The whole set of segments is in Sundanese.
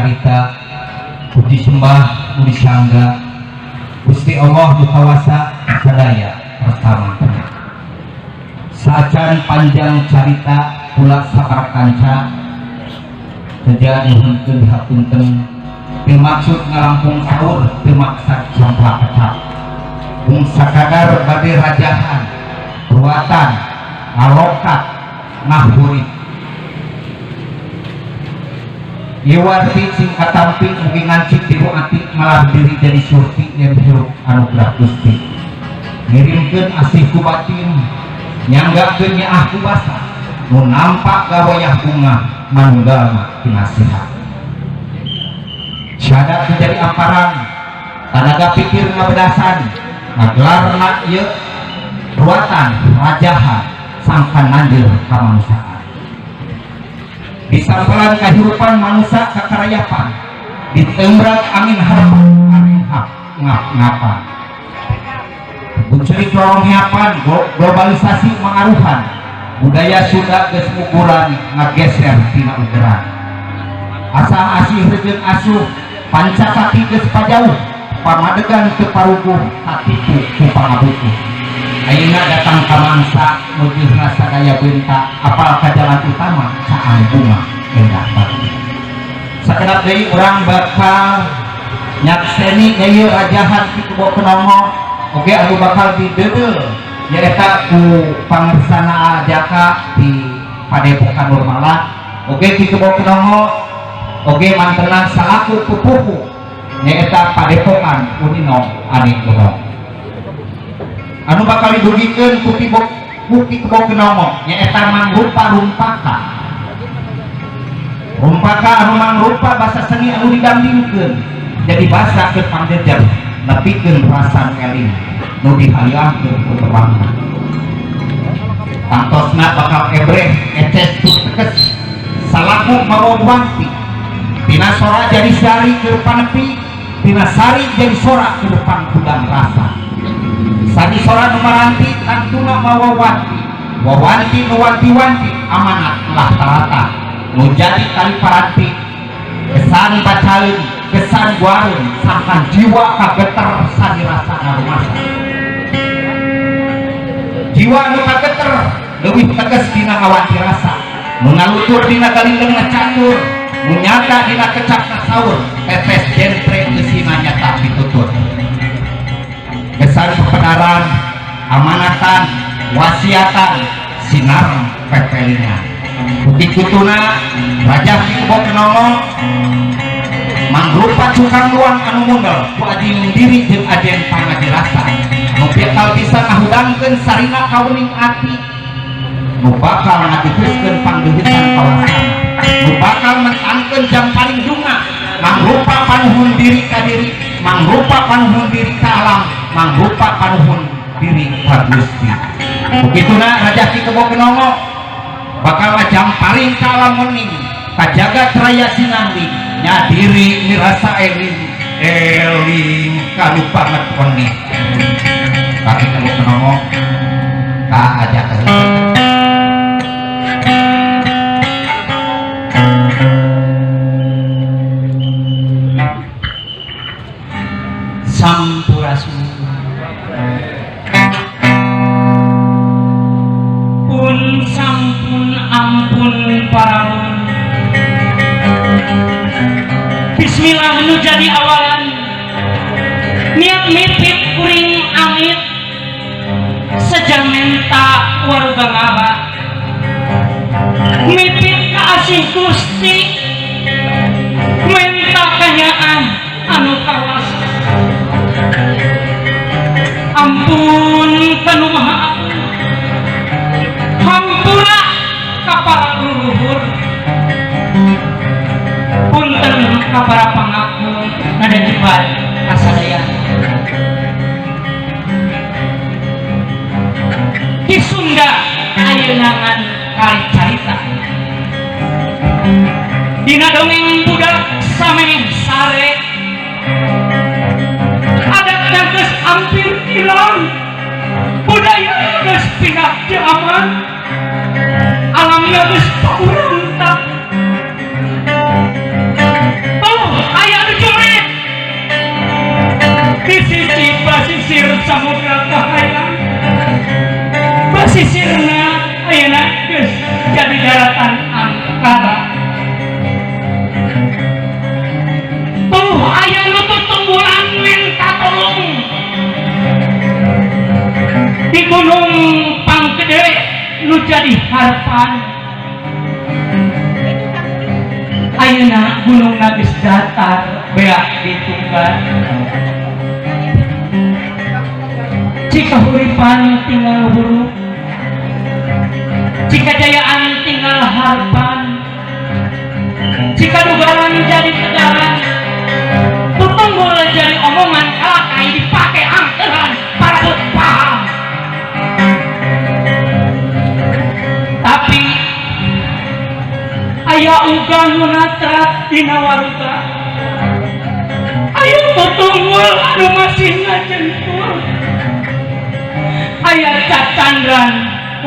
carita puji sembah puji sangga Gusti Allah Kawasa sadaya pertama sajan panjang carita pula sabar kanca terjadi henteu dihapunten bermaksud ngalampung sahur bermaksud sampah pecah sakadar bade rajahan ruatan alokat ngahurit Iwarti sing katampi mugi ngancik tiru ati malah diri jadi surti yang hirup anugerah Gusti ngirimkeun asih ku batin nyanggakeun nyaah ku basa nu nampak gawayah bunga manunggalna kinasihat syahadat menjadi amparan tanaga pikir ngabedasan ngagelarna ieu ruatan rajahan sangkan nanjil kamanusiaan disampelan kehidupan manusia kekerayapan ditembrak angin harapan angin hak ngap-ngapan bunceri corong hiapan globalisasi mengaruhan budaya sudah kesemukuran ngageser tina ugeran asa asih rejeun asuh pancakaki geus pajauh pamadegan teu paruguh hatiku ku pangabutuh ayeuna datang ka mangsa mujurna sadaya benta apal ka jalan utama caang bunga endah pati sakedap deui urang bakal nyakseni ieu rajahan ti kebo kenongo oge anu bakal dideudel nyaeta ku pangersana ajaka di Padepokan Nurmala oge ti kebo kenongo oge mantenan salaku pupuhu nyaeta Padepokan Unino Anik Lurong anu bakal didugikeun ku kebo kenongo nyaeta mangrupa rumpaka anu mangrupa bahasa seni anu didampingkeun jadi bahasa keur pangjejer nepikeun rasa eling nu dihaliangkeun ku tebangna pantosna bakal ebreh eces tu tekes salaku mawawanti tina sora jadi sari keur panepi tina sari jadi sora keur pangkudang rasa sari sora nu maranti tantuna mawawanti wawanti nu wanti-wanti amanat lah tarata nu jadi tali paranti kesan bacalin kesan guarun sangkan jiwa kageter sani rasa ngarumasa jiwa nu kageter leuwih tegas dina ngawanti rasa nu ngalutur dina galindeng ngacatur nu nyata dina kecap saur tetes jentre geusina nyata ditutur kesan kebenaran amanatan wasiatan sinar pepelingan bukti kutuna raja di kebo kenongo mangrupa cukang luang anu mundel ku adi diri jeung ajen pangadirasa nu bekal bisa ngahudangkeun sarina kauning ati nu bakal ngadiguskeun pangdehitan kawasana nu bakal mentangkeun jam paling dunga mangrupa panuhun diri ka diri mangrupa panuhun diri ka alam mangrupa panuhun diri ka Gusti begituna raja di kebo kenongo bakal jam paling kalam mening kajagat raya sinangli nyadiri mirasa eling kadu banget poni kaki kebo kenongo ka ajak sampurasun pun sampun ampun paraun bismillah nu jadi awalan niat mipit kuring amit sejamenta warga ngaba mipit ka asih Gusti menta kanyaan anu kawasa ampun kanu maha hampura ka para leluhur punten ka para pangaku nada jibat kasadaya di Sunda ayeunangan kali carita dina dongeng budak sameh sare adatna geus hampir hilang budaya geus pindah zaman alamnya geus paurantak samudra kahayang basisirna ayeuna geus jadi daratan angkara tuh aya nu tutunggulan minta tolong di gunung Pangkede nu jadi harapan ayeuna gunung geus datar beak ditunggal jika huripan tinggal huruf jika jayaan tinggal harapan jika dugaan jadi tegalan tutunggul jadi omongan kalakai dipakai angkeran para paham tapi aya ugan munatrat dina waruga ayo tutunggul anu masih ngajentur aya cacandran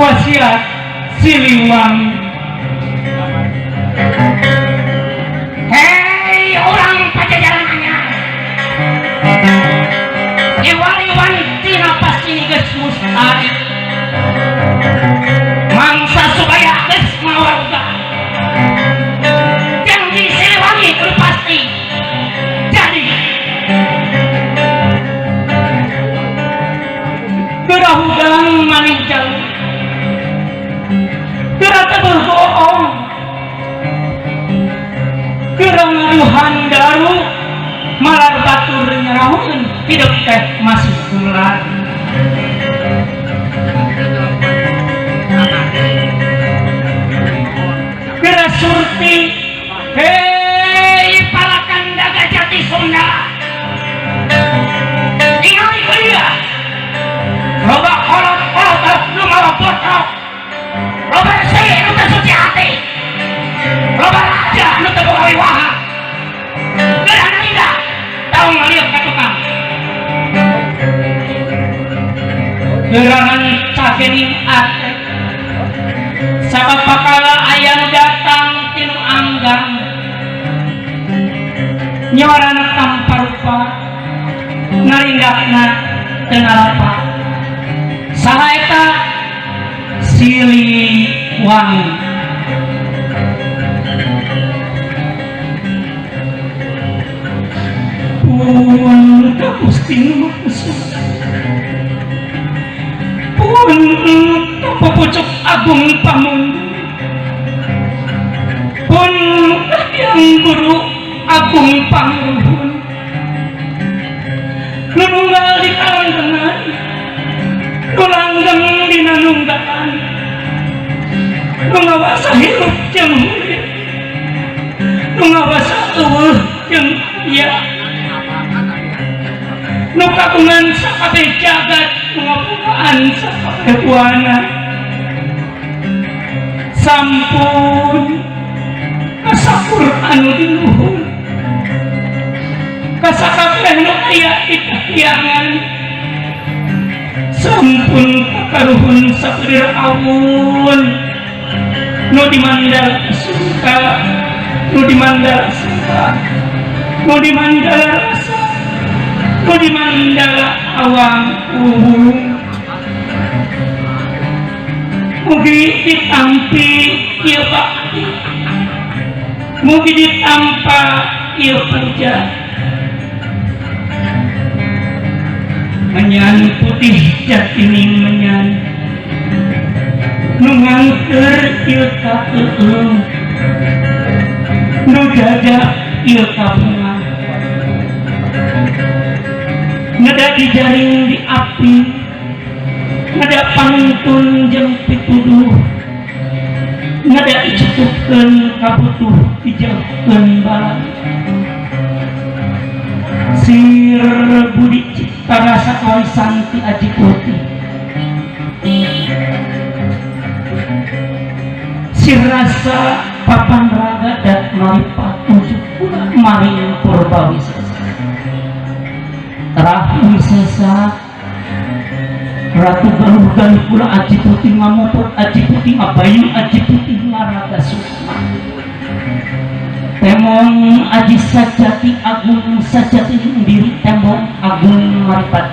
wasiat Siliwangi hei orang Pajajaran anyar iwaliwan tina pasti geus mustahil mangsa supaya geus mawarga janji Siliwangi kudu pasti jadi gerah udang maning jauh gerah tebel bohong gerah ngaduhan daru malar batur nyerahun hidup teh masih bulan gerah surti hei palakan daga jati Sunda ingali kuliah loba kolot-kolot lu malah botok loba sih lu suci hati loba raja lu teguh wiwaha gerah nanda tau ngaliuk ka tukang gerangan cagening ate sabab bakala ayam datang tinu anggang nyawarana tanpa rupa narindakna tenalapa saha eta Siliwangi pun kapusting musuk pun kapupucuk agung pamun pun yang guru agung pangruhun nununggal di kalangan nulanggeng dina nunggaan nungawasa hirup jeung urip nungawasa eueuh jeung ieu nu kagungan sakabeh jagat ngabukaan sakabeh wana sampun kasakur anu di luhur kasakabeh nu aya di kahyangan sampun kakaruhun sakulir awun nu dimandal suka nu dimandal suka nu dimandal rasa nu dimandal awang uhung mugi ditampi ieu bakti mugi ditampa ieu puja menyan putih jatining menyan nu ngangker ieu ka eueuh nu jaga ieu ka bunga ngada dijaring di api ngada panuntun jeung pituduh ngada dicukupkeun kabutuh dijauhkeun balai sir budi cipta rasa warisan ti Aji Putih sir rasa papan raga dan maripat ujuk pula maring purbawisesa Rahu Sesa Ratu Garudan pula Aji Putih ngamopot Aji Putih ngabayu Aji Putih ngaraga sukma temong Aji Sajati Agung Sajati diri temong Agung Maripat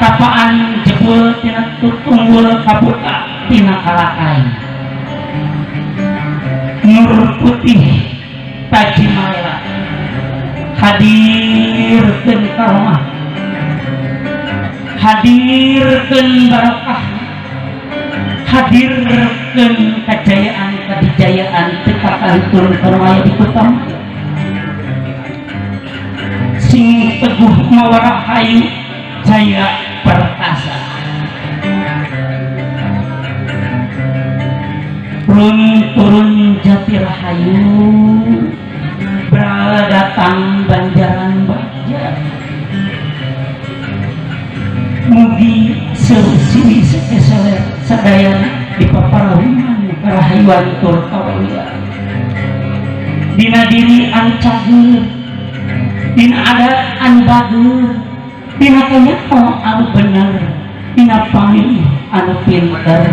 tapaan jebul tina tutunggul kabuka tina kalakai Nur Putih Tajimalela hadirkeun karomah hadirkeun barakah hadirkeun kejayaan kadijayaan teka kaliturun karomaya di kota sing teguh mawa rahayu jaya perkasa turun jati rahayu berdatang banjaran baja mugi seusiwi sekeseler sadayana di paparawiman karahayuan tur kawalia dina diri anu cager dina adat anu bager dina kenyato anu bener dina pamilih anu pinter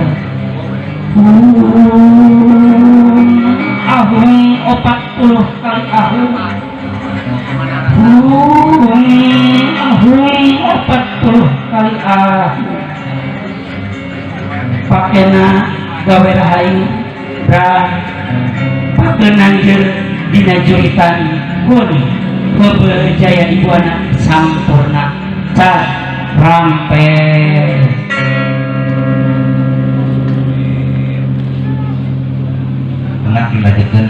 ahung 40 kali ahung ahung 40 kali ahung pakena gawe rahayu dan pagenanjeun dina juritan pun beberjaya ibuana sampurna cat rampe tengah dilanjutkan